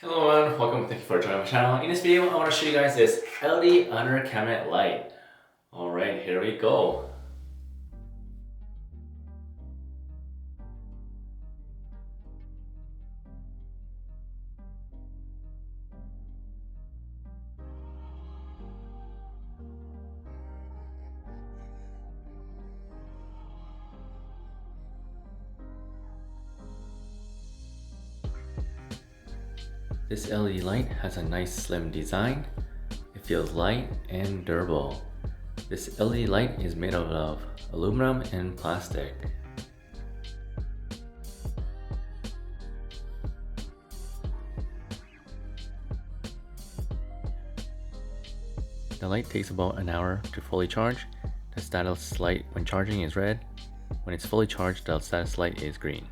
Hello everyone, welcome, thank you for joining my channel. In this video, I want to show you guys this LED under cabinet light. Alright, here we go. This LED light has a nice slim design. It feels light and durable. This LED light is made out of aluminum and plastic. The light takes about an hour to fully charge. The status light when charging is red. When it's fully charged, the status light is green.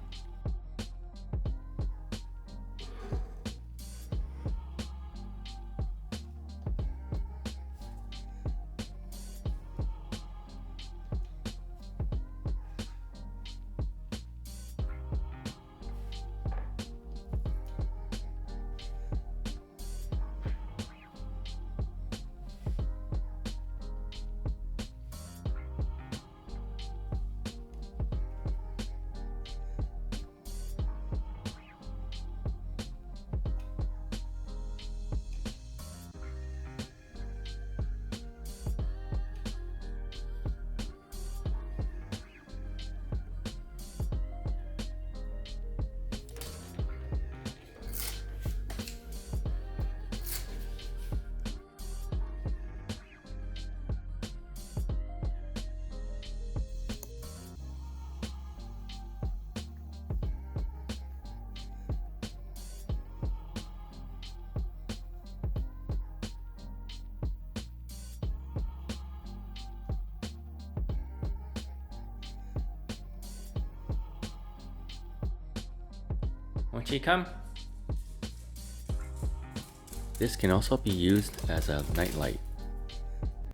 Won't you come? This can also be used as a night light.